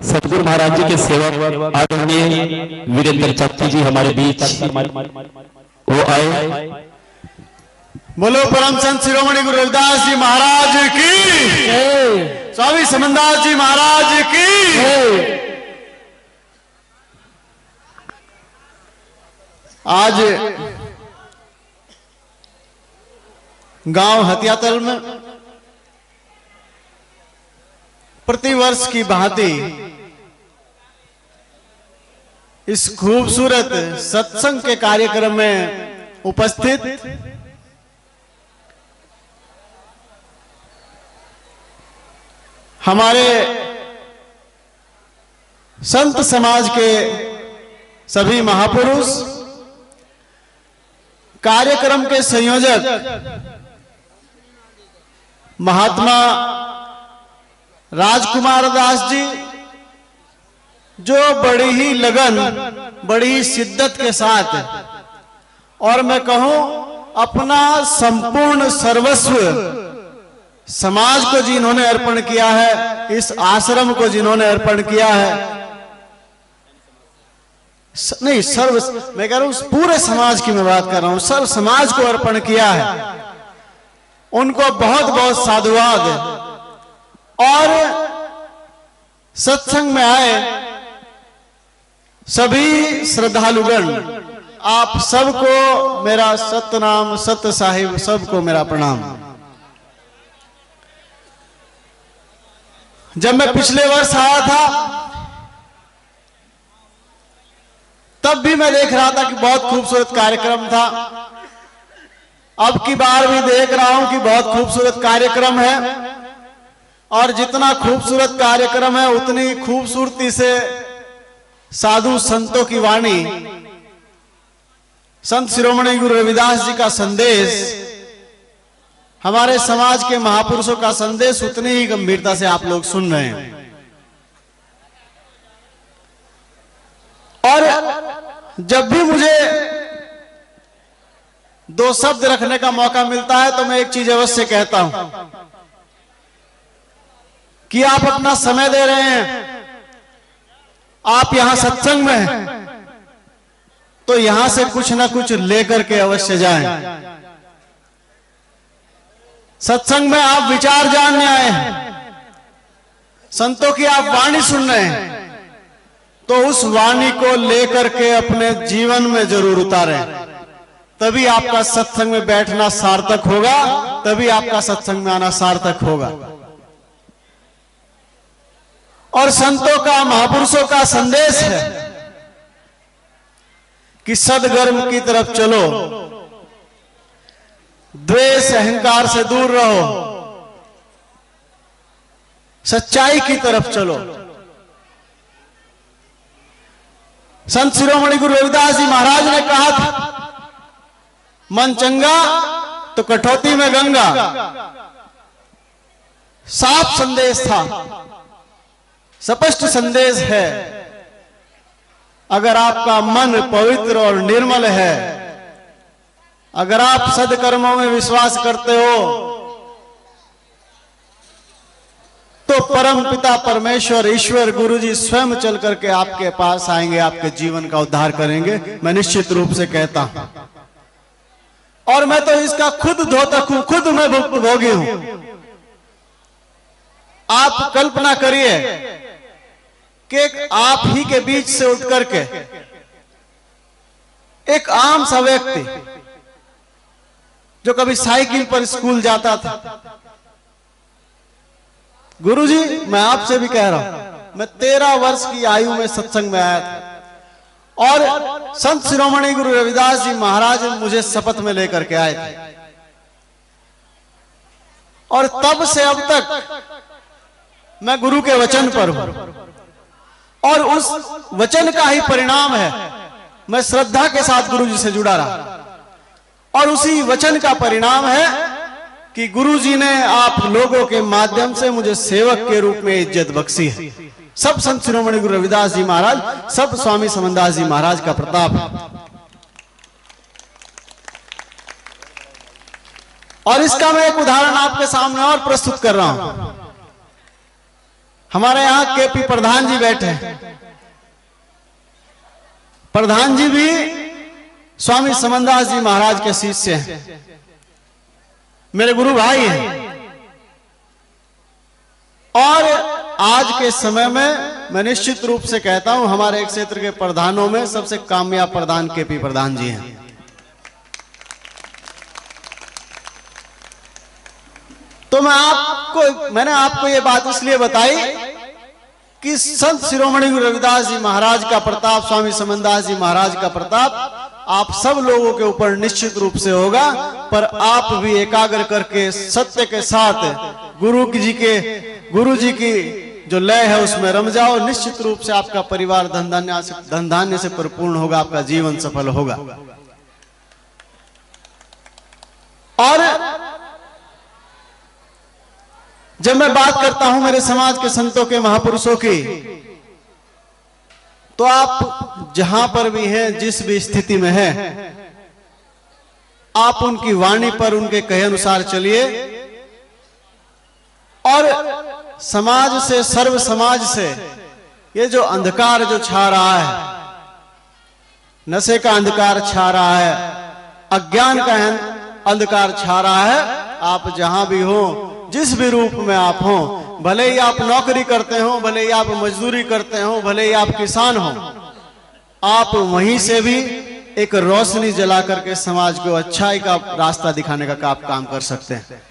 सतगुरु महाराज जी के सेवक आदरणीय वीरेंद्र चाची जी हमारे बीच वो आए। बोलो परम संत शिरोमणि गुरु रविदास जी महाराज की, स्वामी समनदास जी महाराज की। आज गांव हथियातल में प्रतिवर्ष की भांति इस खूबसूरत सत्संग के कार्यक्रम में उपस्थित हमारे संत समाज के सभी महापुरुष, कार्यक्रम के संयोजक महात्मा राजकुमार दास जी, जो बड़ी ही लगन, बड़ी ही शिद्दत के साथ और मैं कहूं अपना संपूर्ण सर्वस्व समाज को जिन्होंने अर्पण किया है, इस आश्रम को जिन्होंने अर्पण किया है, नहीं सर्व, मैं कह रहा हूं पूरे समाज की मैं बात कर रहा हूं, सर्व समाज को अर्पण किया है, उनको बहुत बहुत साधुवाद। और सत्संग में आए सभी श्रद्धालुगण, आप सबको मेरा सतनाम, सत्य साहिब सबको मेरा प्रणाम। जब मैं पिछले वर्ष आया था तब भी मैं देख रहा था कि बहुत खूबसूरत कार्यक्रम था। अब की बार भी देख रहा हूं कि बहुत खूबसूरत कार्यक्रम है, और जितना खूबसूरत कार्यक्रम है उतनी खूबसूरती से साधु संतों की वाणी, संत शिरोमणि गुरु रविदास जी का संदेश, हमारे समाज के महापुरुषों का संदेश उतनी ही गंभीरता से आप लोग सुन रहे हैं। और जब भी मुझे दो शब्द रखने का मौका मिलता है तो मैं एक चीज अवश्य कहता हूं कि आप अपना समय दे रहे हैं, आप यहां सत्संग में हैं, तो यहां से कुछ ना कुछ लेकर के अवश्य जाएं। सत्संग में आप विचार जानने आए हैं, संतों की आप वाणी सुन रहे हैं, तो उस वाणी को लेकर के अपने जीवन में जरूर उतारें, तभी आपका सत्संग में बैठना सार्थक होगा, तभी आपका सत्संग में आना सार्थक होगा। और संतों का, महापुरुषों का संदेश है कि सदगर्म की तरफ चलो, द्वेष अहंकार से दूर रहो, सच्चाई की तरफ चलो। संत शिरोमणि गुरु रविदास जी महाराज ने कहा था, मन चंगा तो कठौती में गंगा। साफ संदेश था, स्पष्ट संदेश है। अगर आपका मन पवित्र और निर्मल है, अगर आप सदकर्मों में विश्वास करते हो, तो परम पिता परमेश्वर ईश्वर गुरु जी स्वयं चल करके आपके पास आएंगे, आपके जीवन का उद्धार करेंगे, मैं निश्चित रूप से कहता हूं। और मैं तो इसका खुद धोतक हूं, खुद मैं भुक्तभोगी हूं। आप कल्पना करिए कि आप ही के बीच से उठ करके एक आम सा व्यक्ति जो कभी साइकिल पर स्कूल जाता था, गुरुजी मैं आपसे भी कह रहा हूं, मैं 13 वर्ष की आयु में सत्संग में आया था, और संत शिरोमणि गुरु रविदास जी महाराज मुझे शपथ में लेकर के आए थे, और तब से अब तक मैं गुरु के वचन पर हूं, और उस वचन का ही परिणाम है मैं श्रद्धा के साथ गुरु जी से जुड़ा रहा, और उसी वचन का परिणाम है कि गुरु जी ने आप लोगों के माध्यम से मुझे सेवक के रूप में इज्जत बख्शी है। सब संत शिरोमणि गुरु रविदास जी महाराज, सब स्वामी समनदास जी महाराज का प्रताप है। और इसका मैं एक उदाहरण आपके सामने और प्रस्तुत कर रहा हूं। हमारे यहाँ केपी प्रधान जी बैठे हैं। प्रधान जी भी स्वामी समनदास जी महाराज के शिष्य हैं, मेरे गुरु भाई हैं। और आज के समय में मैं निश्चित रूप से कहता हूं हमारे क्षेत्र के प्रधानों में सबसे कामयाब प्रधान केपी प्रधान जी हैं। तो मैंने आपको ये बात इसलिए बताई कि संत शिरोमणि गुरु रविदास जी महाराज का प्रताप, स्वामी समनदास जी महाराज का प्रताप आप सब लोगों के ऊपर निश्चित रूप से होगा, पर आप भी एकाग्र करके सत्य के साथ गुरु जी की जो लय है उसमें रम जाओ। निश्चित रूप से आपका परिवार धन धान्य से परिपूर्ण होगा, आपका जीवन सफल होगा। और जब मैं बात करता हूं मेरे समाज के संतों के, महापुरुषों की, तो आप जहां पर भी हैं, जिस भी स्थिति में हैं, आप उनकी वाणी पर, उनके कहे अनुसार चलिए और समाज से, सर्व समाज से ये जो अंधकार जो छा रहा है, नशे का अंधकार छा रहा है, अज्ञान का अंधकार छा रहा है, आप जहां भी हो, जिस भी रूप में आप हो, भले ही आप नौकरी करते हो, भले ही आप मजदूरी करते हो, भले ही आप किसान हो, आप वहीं से भी एक रोशनी जला करके समाज को अच्छाई का रास्ता दिखाने का आप काम कर सकते हैं।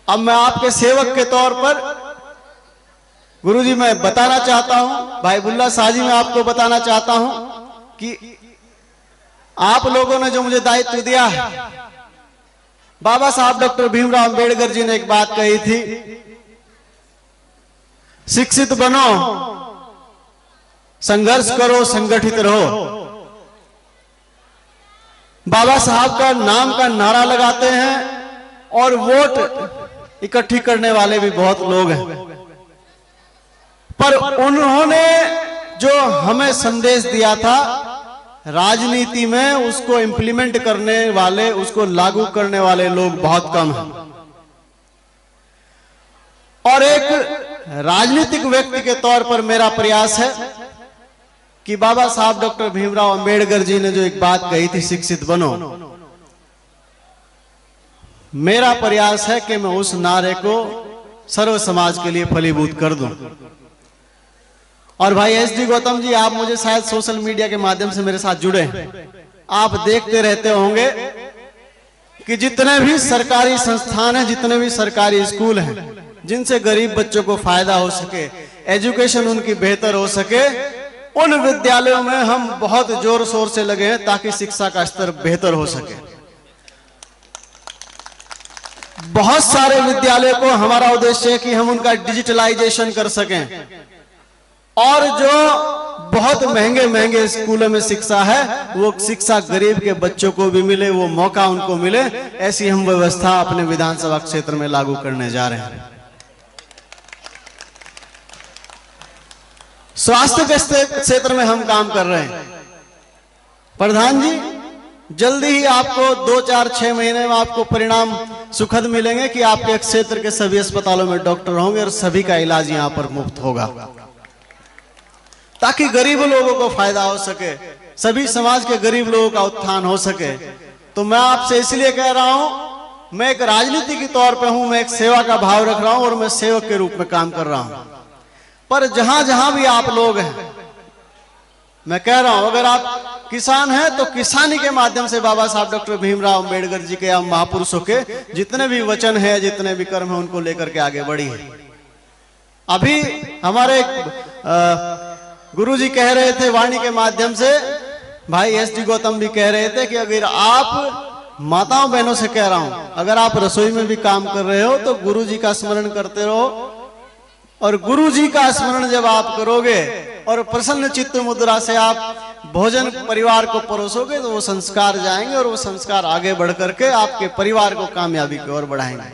अब मैं आपके सेवक के तौर पर गुरुजी मैं बताना चाहता हूं, भाई बुल्ला शाह जी मैं आपको बताना चाहता हूं कि आप लोगों ने जो मुझे दायित्व दिया है, बाबा साहब डॉक्टर भीमराव अंबेडकर जी ने एक बात कही थी, शिक्षित बनो, संघर्ष करो, संगठित रहो। बाबा साहब का नाम का नारा लगाते हैं और वोट इकट्ठी करने वाले भी बहुत लोग हैं, पर उन्होंने जो हमें संदेश दिया था राजनीति में, उसको इंप्लीमेंट करने वाले, उसको लागू करने वाले लोग बहुत कम हैं। और एक राजनीतिक व्यक्ति के तौर पर मेरा प्रयास है कि बाबा साहब डॉक्टर भीमराव अंबेडकर जी ने जो एक बात कही थी, शिक्षित बनो, मेरा प्रयास है कि मैं उस नारे को सर्व समाज के लिए फलीभूत कर दूं। और भाई एस.डी. गौतम जी, आप मुझे शायद सोशल मीडिया के माध्यम से मेरे साथ जुड़े, आप देखते रहते होंगे कि जितने भी सरकारी संस्थान हैं, जितने भी सरकारी स्कूल हैं, जिनसे गरीब बच्चों को फायदा हो सके, एजुकेशन उनकी बेहतर हो सके, उन विद्यालयों में हम बहुत जोर शोर से लगे हैं ताकि शिक्षा का स्तर बेहतर हो सके। बहुत सारे विद्यालयों को हमारा उद्देश्य है कि हम उनका डिजिटलाइजेशन कर सकें, और जो बहुत महंगे महंगे स्कूलों में शिक्षा है, वो शिक्षा गरीब के बच्चों को भी मिले, वो मौका उनको मिले, ऐसी हम व्यवस्था अपने विधानसभा क्षेत्र में लागू करने जा रहे हैं। स्वास्थ्य के क्षेत्र में हम काम कर रहे हैं। प्रधान जी, जल्दी ही आपको 2-4-6 महीने में आपको परिणाम सुखद मिलेंगे कि आपके क्षेत्र के सभी अस्पतालों में डॉक्टर होंगे और सभी का इलाज यहां पर मुफ्त होगा, ताकि गरीब लोगों को फायदा हो सके, सभी समाज के गरीब लोगों का उत्थान हो सके। तो मैं आपसे इसलिए कह रहा हूं, मैं एक राजनीति के तौर पे हूं, मैं एक सेवा का भाव रख रहा हूं और मैं सेवक के रूप में काम कर रहा हूं। पर जहां जहां भी आप लोग हैं, मैं कह रहा हूं, अगर आप किसान हैं तो किसानी के माध्यम से बाबा साहब डॉक्टर भीमराव अंबेडकर जी के या महापुरुषों के जितने भी वचन हैं, जितने भी कर्म हैं, उनको लेकर के आगे बढ़िए। अभी हमारे गुरु जी कह रहे थे वाणी के माध्यम से, भाई एस.डी. गौतम भी कह रहे थे कि अगर आप माताओं बहनों से कह रहा हूं, अगर आप रसोई में भी काम कर रहे हो तो गुरु जी का स्मरण करते रहो, और गुरु जी का स्मरण जब आप करोगे और प्रसन्न चित्त मुद्रा से आप भोजन परिवार को परोसोगे, तो वो संस्कार जाएंगे और वो संस्कार आगे बढ़ करके आपके परिवार को कामयाबी की ओर बढ़ाएंगे।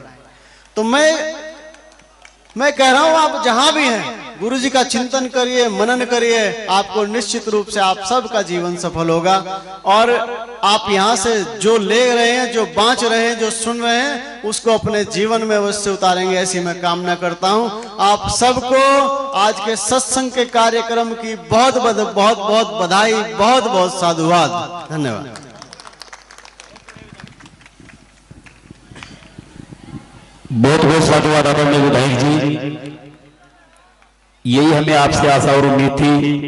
तो मैं कह रहा हूं, आप जहां भी हैं, गुरु जी का चिंतन करिए, मनन करिए, आपको निश्चित रूप से आप सबका जीवन सफल होगा। और आप यहाँ से जो ले रहे हैं, जो बांच रहे हैं, जो सुन रहे हैं, उसको अपने जीवन में अवश्य उतारेंगे, ऐसी मैं कामना करता हूँ। आप सबको आज के सत्संग के कार्यक्रम की बहुत बहुत बधाई, बहुत बहुत साधुवाद, धन्यवाद। बहुत बहुत साधुवाद आदरणीय विधायक जी। यही हमें आपसे आशा और उम्मीद थी।